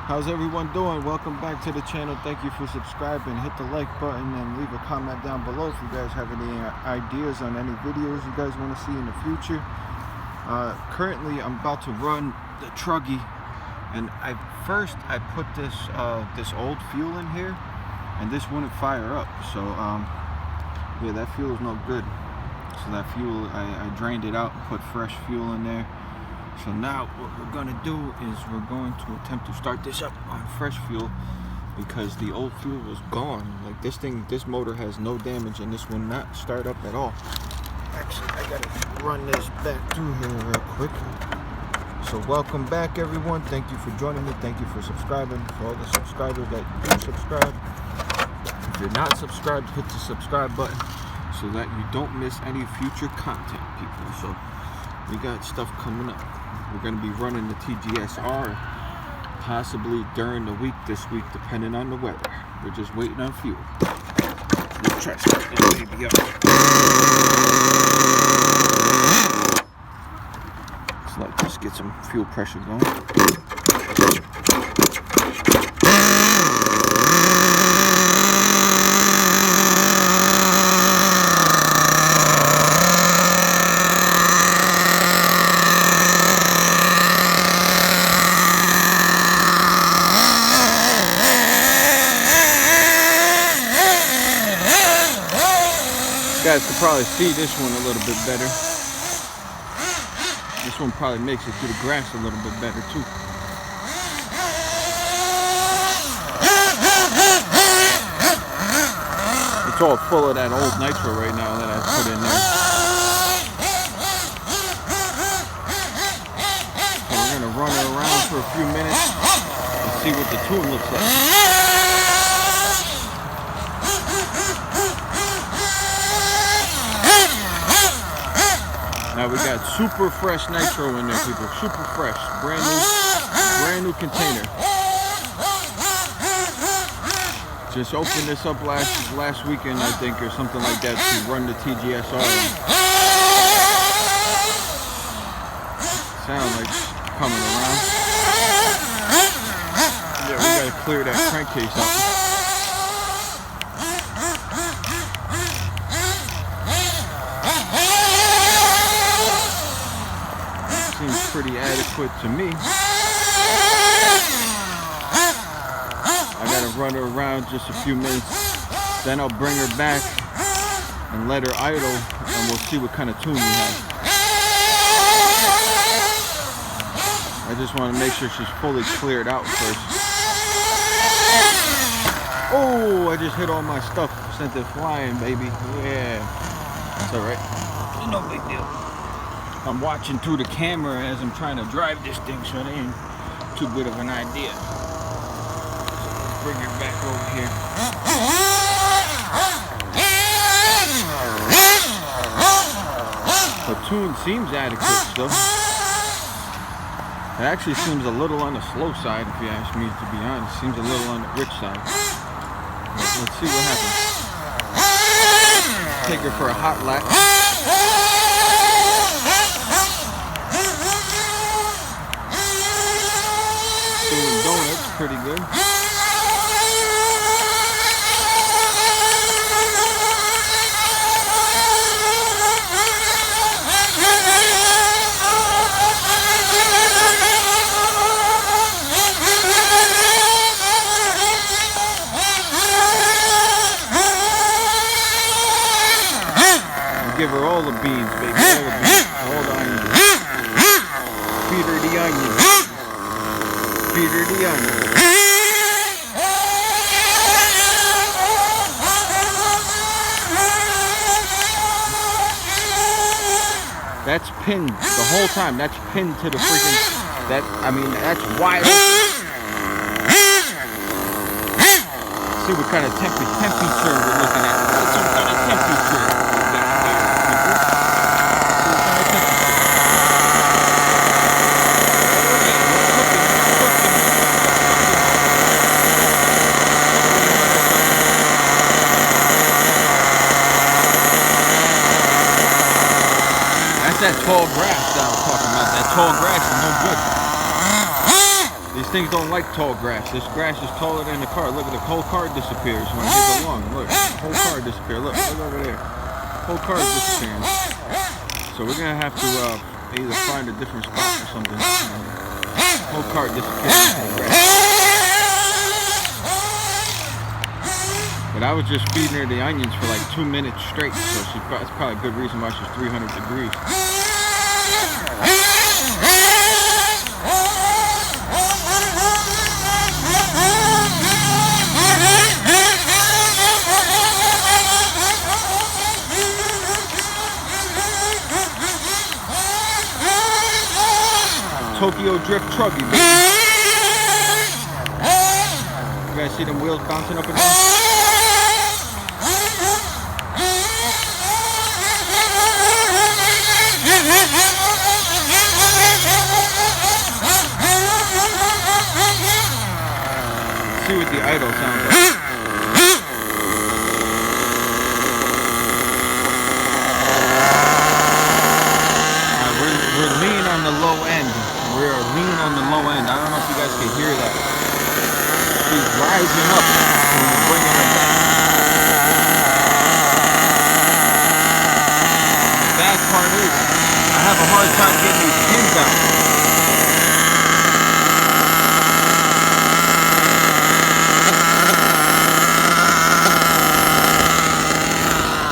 How's everyone doing? Welcome back to the channel. Thank you for subscribing. Hit the like button and leave a comment down below if you guys have any ideas on any videos you guys want to see in the future. Currently I'm about to run the Truggy, and I put this this old fuel in here and this wouldn't fire up, so yeah, that fuel is no good. So that fuel, I drained it out and put fresh fuel in there. So now what we're gonna do is we're going to attempt to start this up on fresh fuel, because the old fuel was gone. Like this motor has no damage and this will not start up at all. Actually, I gotta run this back through here real quick. So welcome back everyone. Thank you for joining me. Thank you for subscribing. For all the subscribers that do subscribe. If you're not subscribed, hit the subscribe button so that you don't miss any future content, people. So we got stuff coming up. We're going to be running the TGSR possibly during the week this week, depending on the weather. We're just waiting on fuel. Let's try to start this baby up. So let's just get some fuel pressure going. You guys could probably see this one a little bit better. This one probably makes it through the grass a little bit better too. It's all full of that old Nitro right now that I put in there. So we're gonna run it around for a few minutes and see what the tune looks like. Now we got super fresh Nitro in there, people. Super fresh, brand new container. Just opened this up last weekend, I think, or something like that, to run the TGSR. Sound like coming around. Yeah, we gotta clear that crankcase out. Seems pretty adequate to me. I gotta run her around just a few minutes, then I'll bring her back and let her idle, and we'll see what kind of tune we have. I just want to make sure she's fully cleared out first. Oh, I just hit all my stuff, sent it flying, baby. Yeah, it's alright, no big deal. I'm watching through the camera as I'm trying to drive this thing, so it ain't too good of an idea. So let's bring her back over here. The tune seems adequate still. It actually seems a little on the slow side, if you ask me, to be honest. Seems a little on the rich side. But let's see what happens. Take her for a hot lap. Doing donuts pretty good. Give her all the beans, baby. All the beans. All the onions. Feed her the onions. Feed her the onions. That's pinned the whole time. That's pinned to the freaking. That's wide open. See what kind of temperature we're looking at. What's some kind of temperature? That's that tall grass that I was talking about. That tall grass is no good. These These things don't like tall grass. This grass is taller than the car. Look at the whole car disappears when I hit the lung. Look, the whole car disappears. Look over there. Whole car is disappearing. So we're gonna have to either find a different spot or something. Whole car disappears. But I was just feeding her the onions for like 2 minutes straight, so it's probably a good reason why she's 300 degrees. Tokyo Drift Truggy, baby. You guys see them wheels bouncing up and down? See what the idle sounds like. We're lean on the low end. We're lean on the low end. I don't know if you guys can hear that. She's rising up and we're bringing her back. The bad part is, I have a hard time getting these pins out.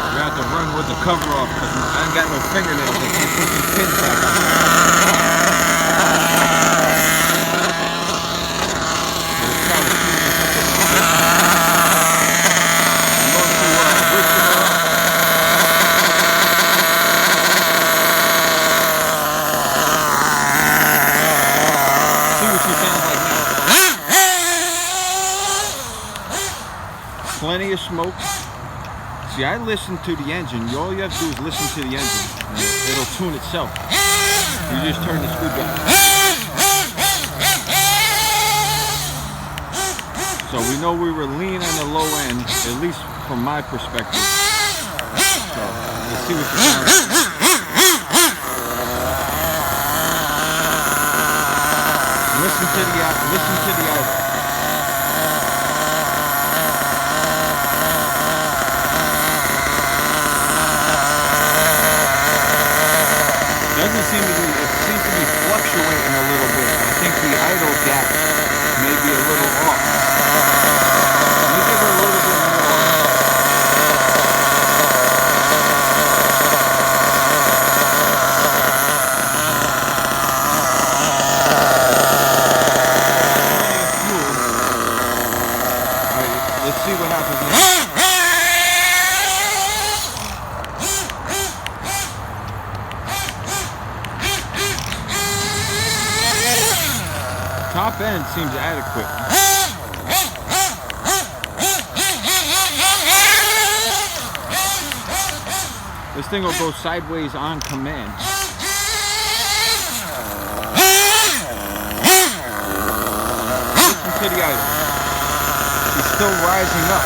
We have to run with the cover off because I ain't got no fingernails. I can't put these pins back on. Plenty of smoke. See, I listen to the engine. All you have to do is listen to the engine. It'll tune itself. You just turn the screwdriver. So we know we were lean on the low end, at least from my perspective. So let's see what the sound is. Listen to the out. It seems to be fluctuating a little bit. I think the idle gap may be a little off. Let me give her a little bit more. Alright, let's see what happens now. Top end seems adequate. This thing will go sideways on command. Listen to the idle. He's still rising up.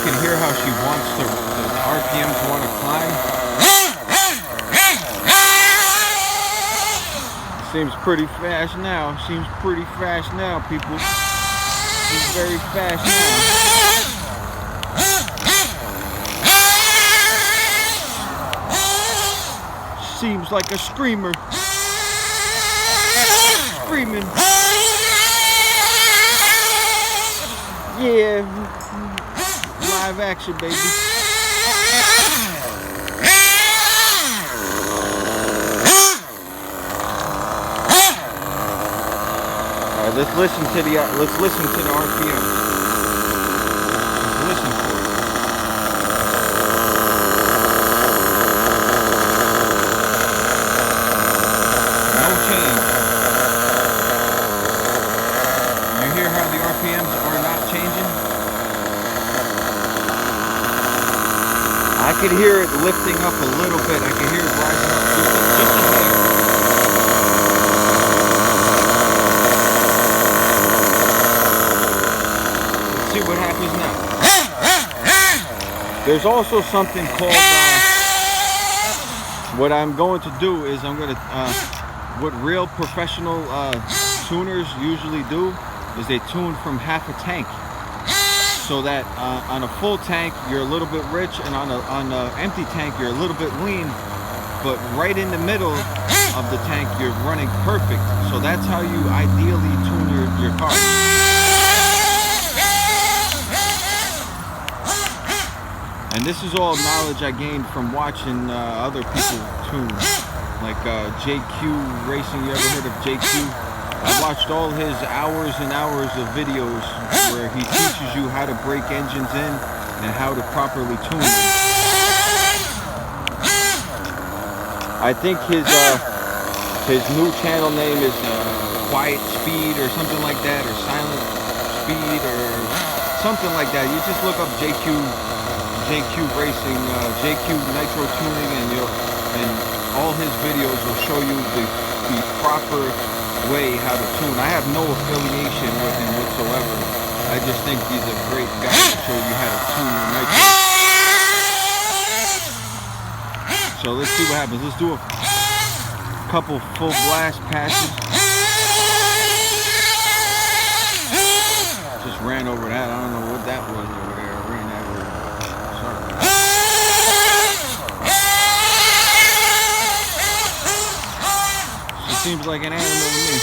Can hear how she wants to, the RPMs want to climb. Seems pretty fast now. Seems pretty fast now, people. Seems very fast now. Seems like a screamer. Screaming. Yeah. Live action, baby. Alright, let's listen to the RPM. Let's listen for it. No change. You hear how the RPMs are not changing? I could hear it lifting up a little bit. I can hear it rising up just a little. Let's see what happens now. There's also something called, what I'm going to do is I'm going to, what real professional tuners usually do is they tune from half a tank. So that on a full tank you're a little bit rich, and on an empty tank you're a little bit lean, but right in the middle of the tank you're running perfect. So that's how you ideally tune your car. And this is all knowledge I gained from watching other people tune, like JQ Racing. You ever heard of JQ? I watched all his hours and hours of videos where he teaches you how to break engines in and how to properly tune them. I think his new channel name is Quiet Speed or something like that, or Silent Speed or something like that. You just look up JQ Racing, JQ Nitro Tuning, and all his videos will show you the proper way how to tune. I have no affiliation with him whatsoever. I just think he's a great guy to show you how to tune your nitro. So let's see what happens. Let's do a couple full blast passes. Just ran over that. I don't know what that was over there. I ran that over. Sorry. Seems like an animal to me.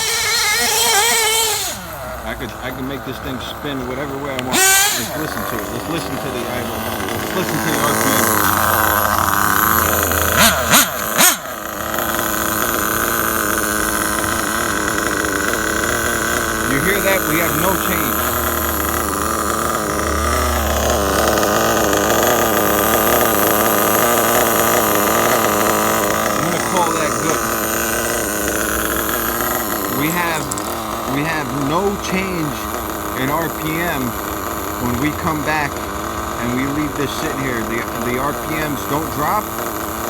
I can make this thing spin whatever way I want. Let's listen to it. Let's listen to the idle. Let's listen to the RPM. You hear that? We have no change. I'm gonna call that good. We have no change in RPM when we come back and we leave this sitting here. The RPMs don't drop,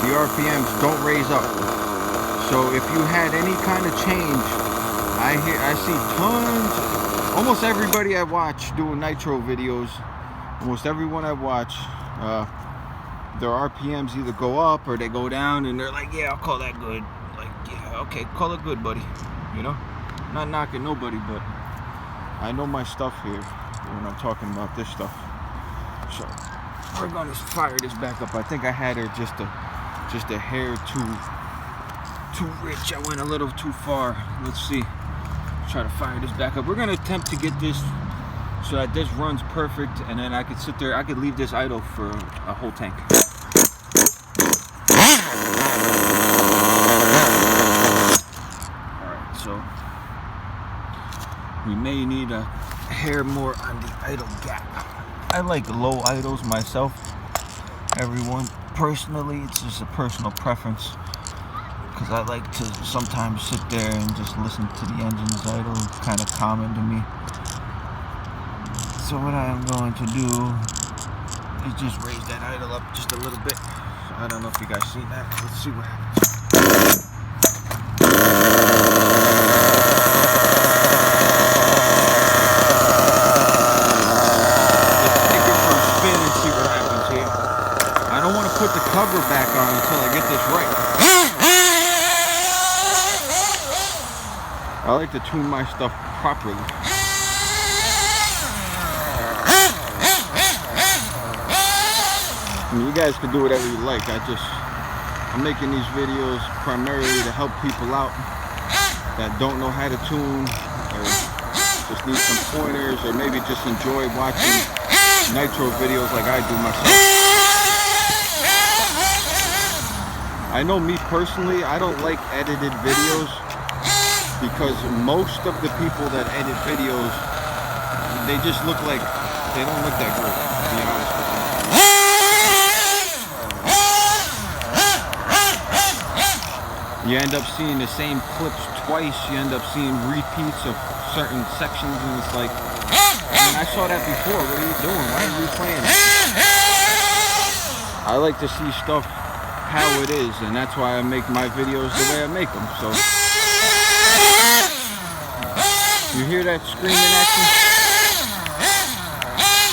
the RPMs don't raise up. So if you had any kind of change, I see tons, almost everybody I watch doing nitro videos, almost everyone I watch, their RPMs either go up or they go down, and they're like, yeah, I'll call that good. Like, yeah, okay, call it good, buddy. You know? Not knocking nobody, but I know my stuff here when I'm talking about this stuff. So we're gonna fire this back up. I think I had her just a hair too rich. I went a little too far. Let's see. Try to fire this back up. We're gonna attempt to get this so that this runs perfect, and then I could sit there. I could leave this idle for a whole tank. Alright, so we may need a hair more on the idle gap. I like low idles myself. Everyone, personally, it's just a personal preference, because I like to sometimes sit there and just listen to the engine's idle. It's kind of common to me. So what I am going to do is just raise that idle up just a little bit. So I don't know if you guys see that. Let's see what happens. Put the cover back on until I get this right. I like to tune my stuff properly. I mean, you guys can do whatever you like. I'm making these videos primarily to help people out that don't know how to tune, or just need some pointers, or maybe just enjoy watching nitro videos like I do myself. I know me personally, I don't like edited videos, because most of the people that edit videos, they just look like, they don't look that good, to be honest with you. You end up seeing the same clips twice, you end up seeing repeats of certain sections, and it's like, man, I saw that before, what are you doing? Why are you replaying it? I like to see stuff how it is, and that's why I make my videos the way I make them. So you hear that screaming action?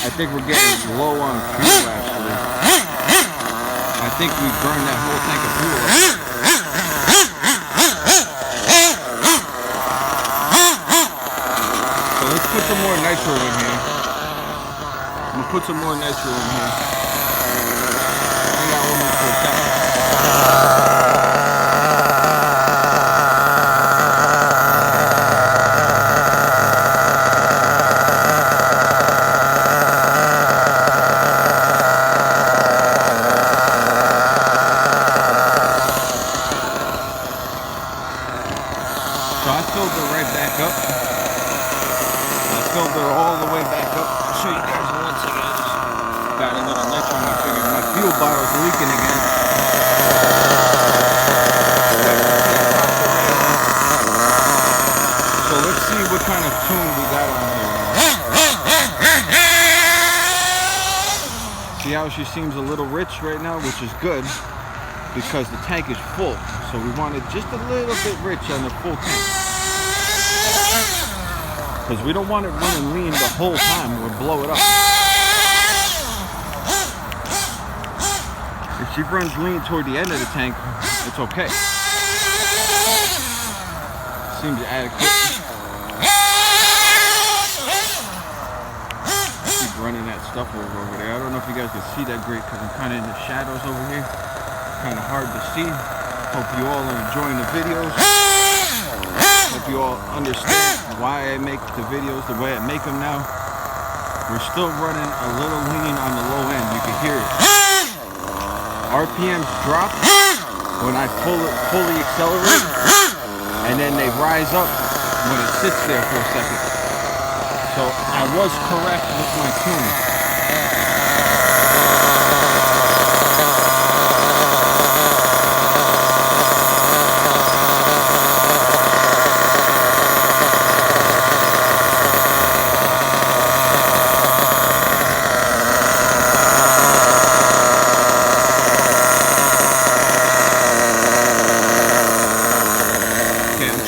I think we're getting low on fuel actually. think we burned that whole tank of fuel up. So let's put some more nitro in here. I'm gonna put some more nitro in here. I got almost full tank. So I filled her right back up. I filled her all the way back up. I'll show you guys once again. Got a little nitro in my figure. My fuel bottle's leaking again. So let's see what kind of tune we got on here. See how she seems a little rich right now, which is good because the tank is full. So we want it just a little bit rich on the full tank. Because we don't want it running lean the whole time, we'll blow it up. If she runs lean toward the end of the tank, it's okay. Seems adequate. Keep running that stuff over there. I don't know if you guys can see that great because I'm kind of in the shadows over here. Kind of hard to see. Hope you all are enjoying the videos. Hope you all understand why I make the videos the way I make them now. We're still running a little lean on the low end. You can hear it. RPMs drop when I fully accelerate, and then they rise up when it sits there for a second. So I was correct with my tune.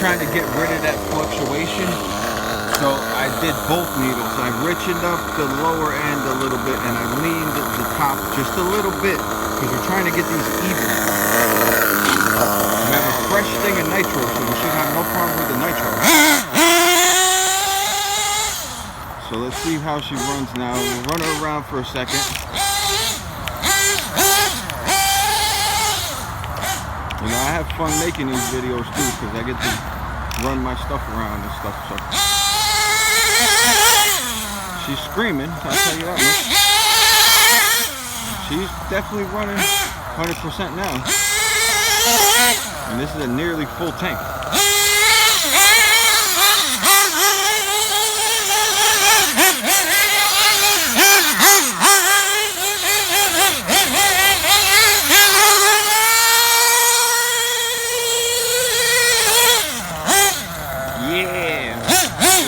Trying to get rid of that fluctuation, so I did both needles. I richened up the lower end a little bit and I leaned the top just a little bit because we're trying to get these even. We have a fresh thing of nitro, so we should have no problem with the nitro. So let's see how she runs now. We'll run her around for a second. You know, I have fun making these videos too because I get to run my stuff around and stuff. So she's screaming, I'll tell you that much. She's definitely running 100% now. And this is a nearly full tank.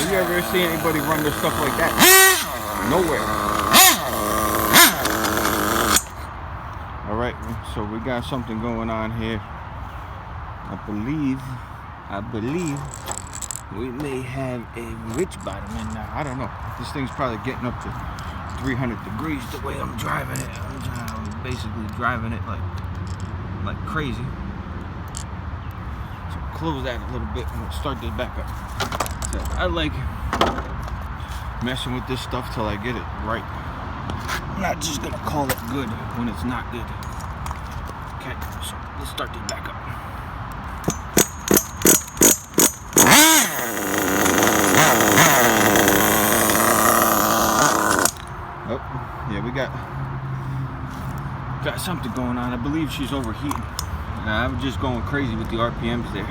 You ever see anybody run their stuff like that? Nowhere. Alright, so we got something going on here. I believe we may have a rich bottom in now. I don't know. This thing's probably getting up to 300 degrees the way I'm driving it. I'm basically driving it like crazy. So close that a little bit and we'll start this back up. So I like messing with this stuff till I get it right. I'm not just gonna call it good when it's not good. Okay, so let's start this back up. Oh, yeah, we got something going on. I believe she's overheating. I'm just going crazy with the RPMs there.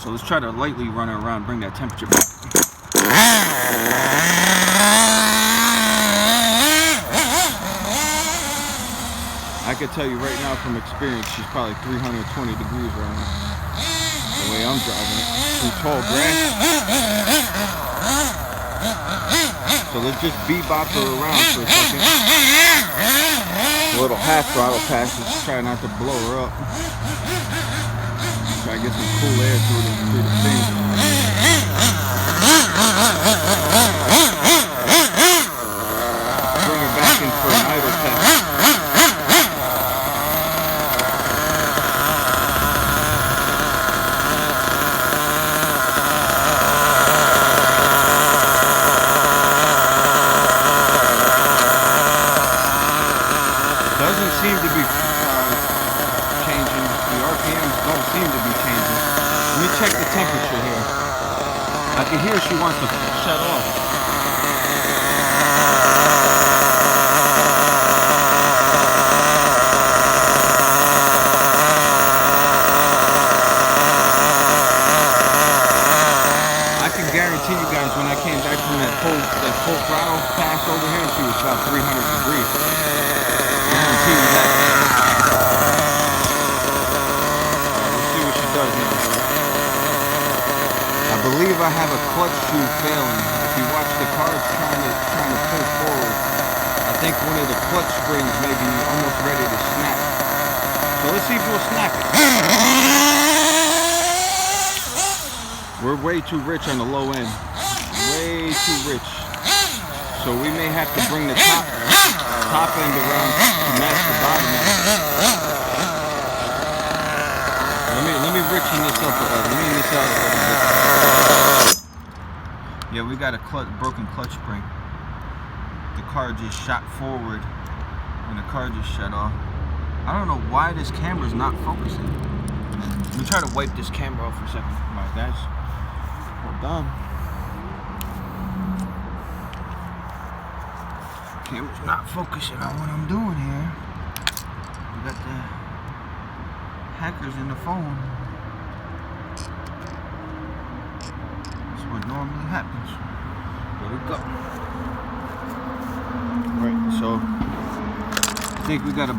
So let's try to lightly run her around, bring that temperature back. I can tell you right now from experience, she's probably 320 degrees right now. The way I'm driving it. Through tall grass. So let's just bebop her around for a second. A little half throttle passes, try not to blow her up. Try to get some cool air through the thing. Bring her back in for an idle test. here she wants to shut off. I can guarantee you guys when I came back from that full throttle pass over here, she was about 300 degrees. Guarantee you that. Let's see what she does now. I believe I have a clutch shoe failing. If you watch the car, it's trying to pull forward. I think one of the clutch springs may be almost ready to snap. So let's see if we'll snap it. We're way too rich on the low end. Way too rich. So we may have to bring the top end around to match the bottom end. Let me richen this up a little. Lean this out a little bit. Yeah, we got a broken clutch spring. The car just shot forward and the car just shut off. I don't know why this camera's not focusing. Let me try to wipe this camera off for a second. Alright guys, hold on. Camera's not focusing on what I'm doing here. We got the hackers in the phone. That's what normally happens. There we go. Right, so I think we got a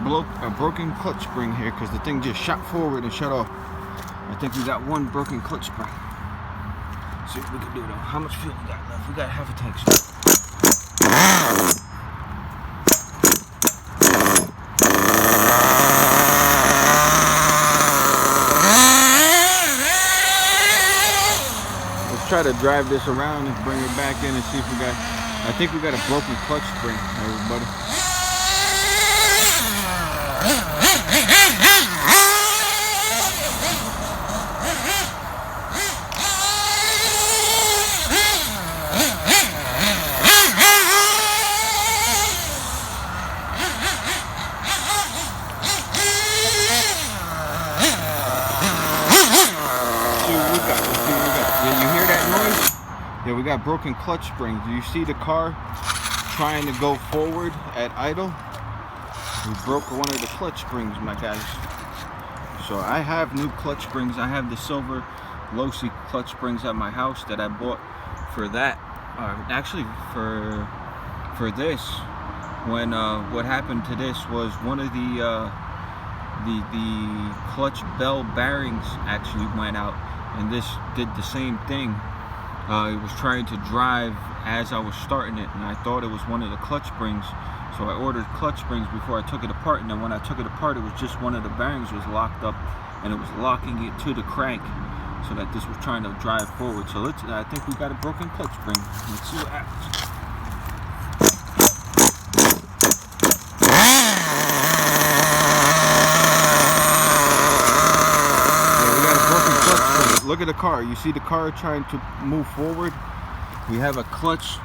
broken clutch spring here because the thing just shot forward and shut off. I think we got one broken clutch spring. See what we can do though. How much fuel we got left? We got half a tank. Try to drive this around and bring it back in and see if we got, I think we got a broken clutch spring, everybody. Yeah, we got broken clutch springs. Do you see the car trying to go forward at idle? We broke one of the clutch springs, my guys. So I have new clutch springs. I have the silver Losi clutch springs at my house that I bought for that. Actually, for this. When what happened to this was one of the clutch bell bearings actually went out, and this did the same thing. It was trying to drive as I was starting it, and I thought it was one of the clutch springs, so I ordered clutch springs before I took it apart. And then when I took it apart, it was just one of the bearings was locked up, and it was locking it to the crank so that this was trying to drive forward. So I think we got a broken clutch spring. Let's see what happens. Look at the car. You see the car trying to move forward? We have a clutch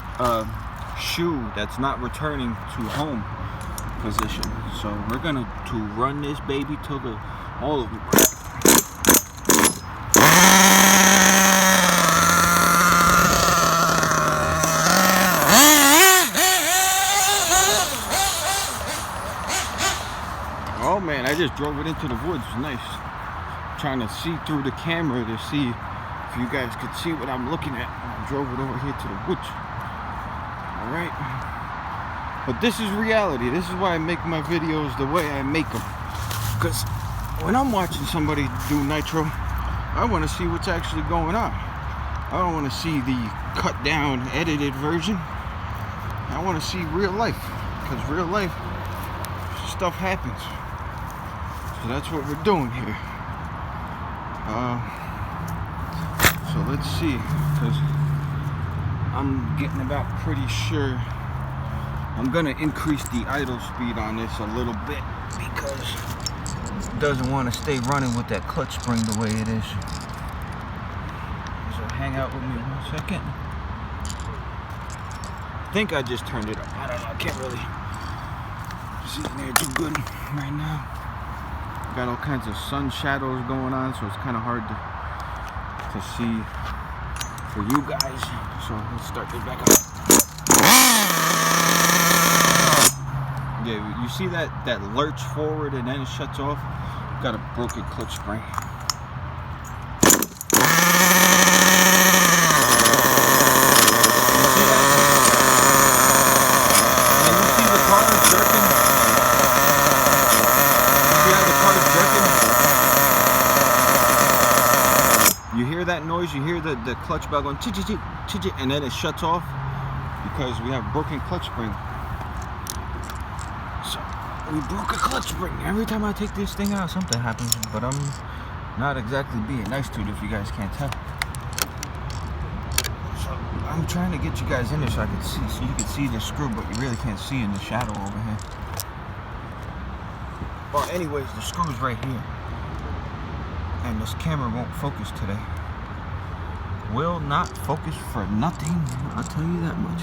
shoe that's not returning to home position. So we're gonna run this baby till all of them. Oh man, I just drove it into the woods. Nice. Trying to see through the camera to see if you guys could see what I'm looking at. I drove it over here to the woods. Alright. But this is reality. This is why I make my videos the way I make them. Because when I'm watching somebody do Nitro, I want to see what's actually going on. I don't want to see the cut down, edited version. I want to see real life. Because real life, stuff happens. So that's what we're doing here. So let's see, because I'm getting about pretty sure I'm gonna increase the idle speed on this a little bit because it doesn't want to stay running with that clutch spring the way it is. So hang out with me 1 second. I think I just turned it up. I don't know, I can't really see in there too good right now. Got all kinds of sun shadows going on, so it's kind of hard to see for you guys. So let's start this back up. Yeah, you see that lurch forward and then it shuts off? Got a broken clutch spring. You hear that noise, you hear the clutch bell going chit-chit, chit-chit, and then it shuts off because we have broken clutch spring. So we broke a clutch spring. Every time I take this thing out, something happens, but I'm not exactly being nice to it if you guys can't tell. So I'm trying to get you guys in there so I can see, so you can see the screw, but you really can't see in the shadow over here. Well, anyways, the screw's right here. And this camera won't focus today. Will not focus for nothing, I'll tell you that much.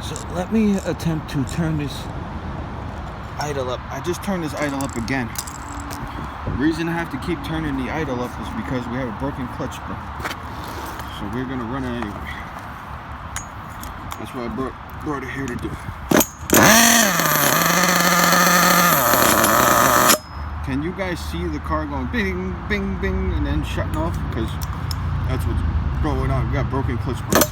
So let me attempt to turn this idle up. I just turned this idle up again. The reason I have to keep turning the idle up is because we have a broken clutch spring. So we're gonna run it anyway. That's what I brought it here to do. Can you guys see the car going bing, bing, bing, and then shutting off? Because that's what's going on. We got broken clutch springs.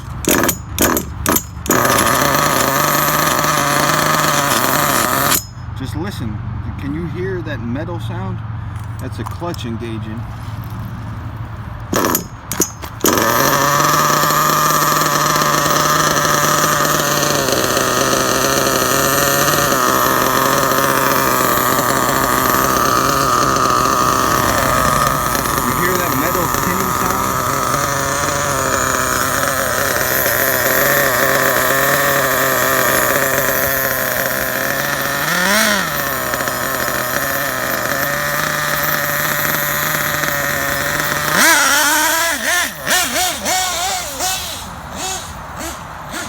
Just listen. Can you hear that metal sound? That's a clutch engaging.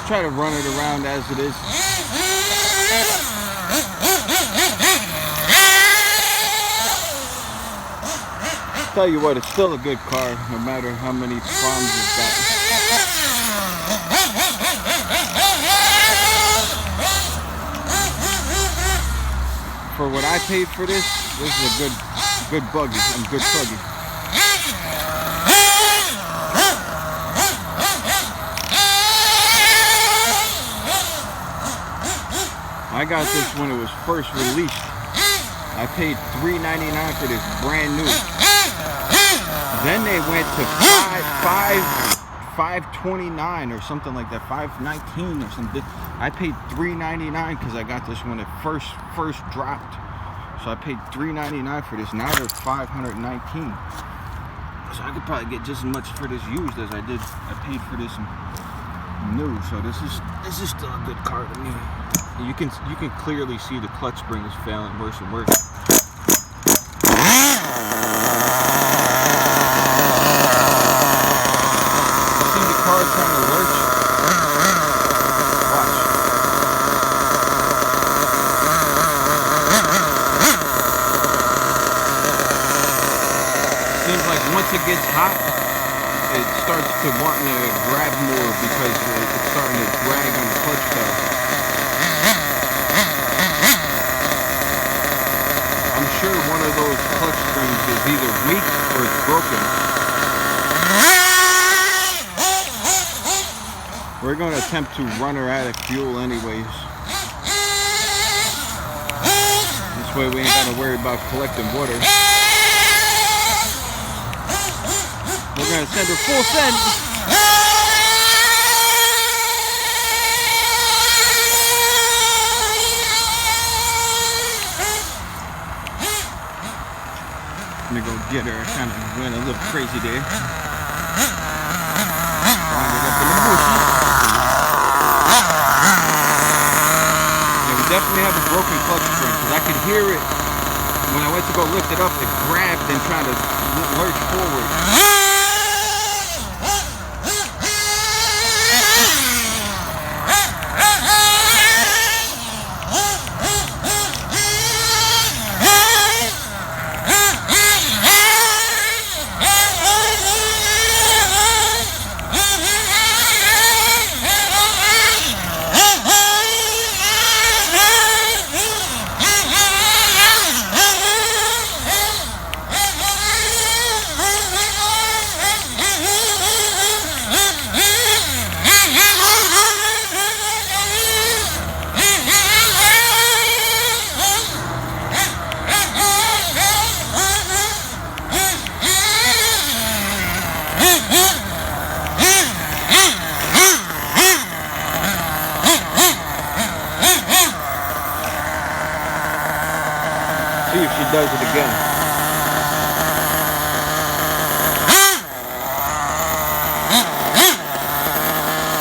Try to run it around as it is. Tell you what, it's still a good car, no matter how many problems it's got. For what I paid for this is a good buggy and good Truggy. I got this when it was first released. I paid $3.99 for this brand new. Then they went to $5.29 or something like that, $5.19 or something. I paid $3.99 because I got this when it first dropped. So I paid $3.99 for this. Now they're $519. So I could probably get just as much for this used as I paid for this new. So this is still a good car to me. You can clearly see the clutch spring is failing worse and worse. You see the car trying to lurch? Watch. Seems like once it gets hot, it starts to want to grab more because it's starting to drag on the clutch pedal. I'm sure one of those clutch springs is either weak or it's broken. We're going to attempt to run her out of fuel anyways. This way we ain't got to worry about collecting water. We're going to send her full send. I'm gonna go get her. I kind of went a little crazy there. Wind it up in the bushes. Yeah, we definitely have a broken clutch spring because I could hear it when I went to go lift it up. It grabbed and tried to lurch forward. See if she does it again.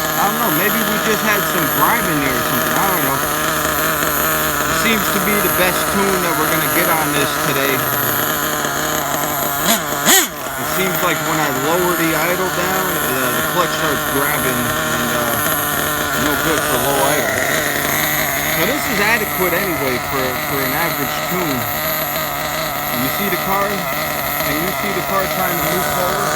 I don't know, maybe we just had some grime in there or something. I don't know. It seems to be the best tune that we're gonna get on this today. It seems like when I lower the idle down, the clutch starts grabbing, and no good for low idle. So this is adequate anyway for an average tune. You see the car? Can you see the car trying to move forward?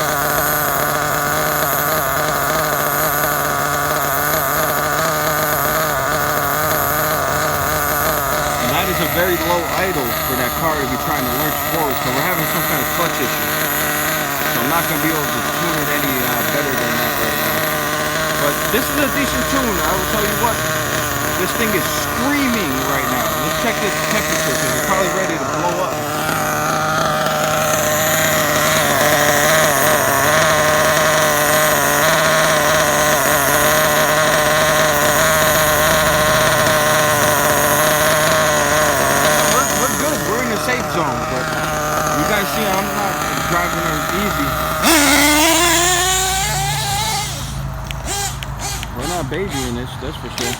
And that is a very low idle for that car to be trying to lurch forward. So we're having some kind of clutch issue. So I'm not going to be able to tune it any better than that right now. But this is a decent tune. I will tell you what. This thing is screaming right now. Let's check this temperature because it's probably ready to blow up. We're good. We're in the safe zone, but you guys see I'm not driving it easy. We're not babying this, that's for sure.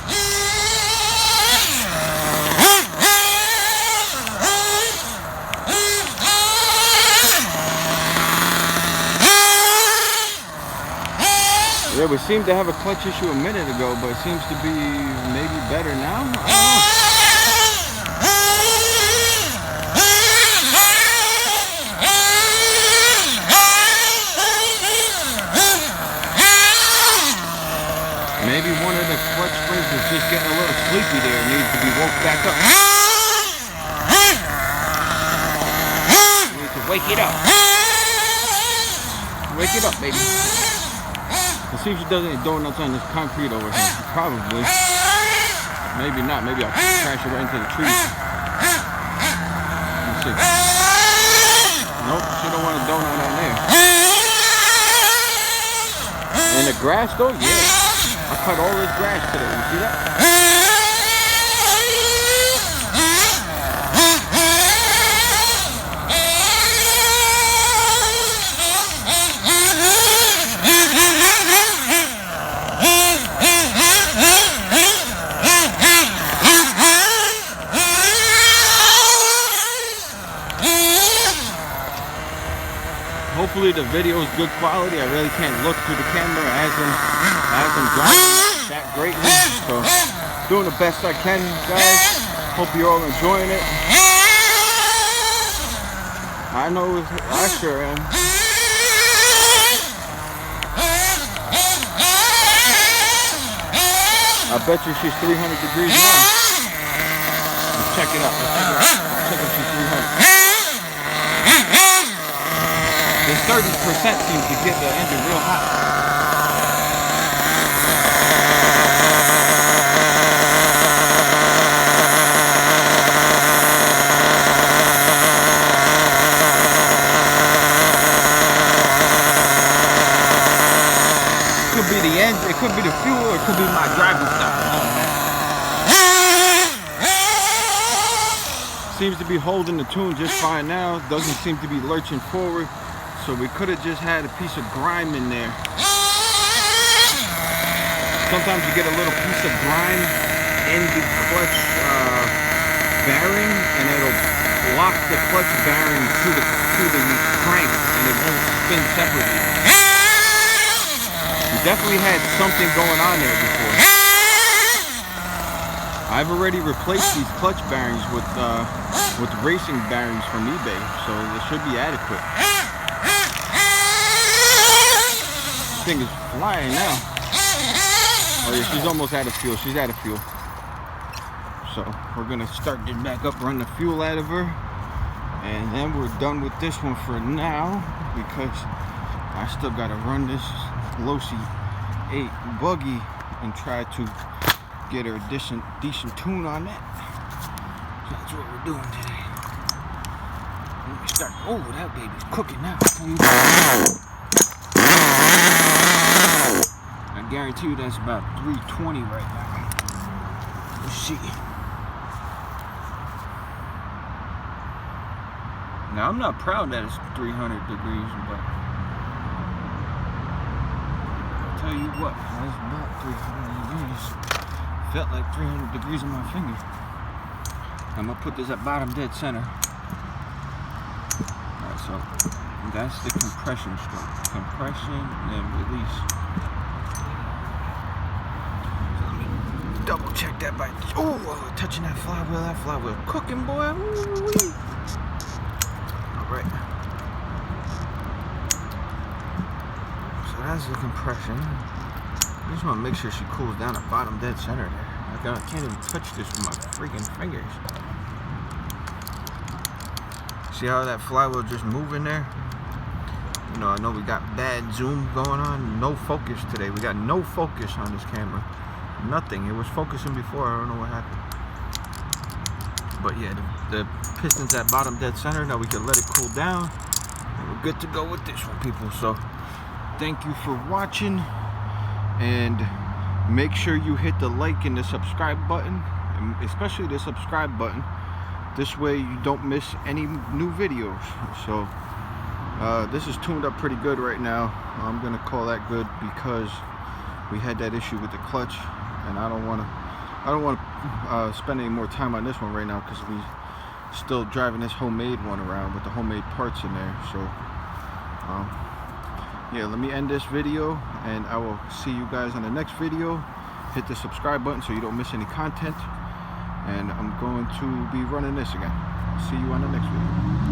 Yeah, we seemed to have a clutch issue a minute ago, but it seems to be maybe better now. I don't know. Maybe one of the clutch springs is just getting a little sleepy there. It needs to be woke back up. We need to wake it up. Wake it up, baby. Let's see if she does any donuts on this concrete over here. Probably. Maybe not. Maybe I'll crash it right into the trees. Let's see. Nope, she don't want a donut on there. In the grass though? Yeah. I cut all this grass today. You see that? Hopefully the video is good quality. I really can't look through the camera as I'm driving that greatly. So doing the best I can, guys. Hope you're all enjoying it. I know I sure am. I bet you she's 300 degrees now. Let's check it out. Let's check if she's 300. This 30% seems to get the engine real hot. It could be the engine, it could be the fuel, or it could be my driving style. Seems to be holding the tune just fine now. Doesn't seem to be lurching forward. So we could have just had a piece of grime in there. Sometimes you get a little piece of grime in the clutch bearing, and it'll lock the clutch bearing to the crank, and it won't spin separately. We definitely had something going on there before. I've already replaced these clutch bearings with racing bearings from eBay, so it should be adequate. Thing is flying now. Oh yeah, she's almost out of fuel. She's out of fuel. So we're gonna start getting back up, run the fuel out of her, and then we're done with this one for now because I still gotta run this Losi 8 buggy and try to get her a decent tune on that. So that's what we're doing today. Let me start. Oh, that baby's cooking now. I guarantee you that's about 320 right now. Let's see. Now I'm not proud that it's 300 degrees, but I'll tell you what, it's about 300 degrees. Felt like 300 degrees on my finger. I'm gonna put this at bottom dead center. Alright, so that's the compression stroke. Compression and release. So let me double check that by touching that flywheel cooking, boy. Woo-wee. Alright. So that's the compression. I just want to make sure she cools down at bottom dead center there. I can't even touch this with my freaking fingers. See how that flywheel just moving there? You know, I know we got bad zoom going on. No focus today. We got no focus on this camera. Nothing. It was focusing before. I don't know what happened. But yeah, the piston's at bottom dead center. Now we can let it cool down. And we're good to go with this one, people. So thank you for watching. And make sure you hit the like and the subscribe button, and especially the subscribe button. This way you don't miss any new videos. So this is tuned up pretty good right now. I'm gonna call that good because we had that issue with the clutch, and I don't want to spend any more time on this one right now because we still driving this homemade one around with the homemade parts in there. So yeah, let me end this video, and I will see you guys on the next video. Hit the subscribe button so you don't miss any content, and I'm going to be running this again. I'll see you on the next video.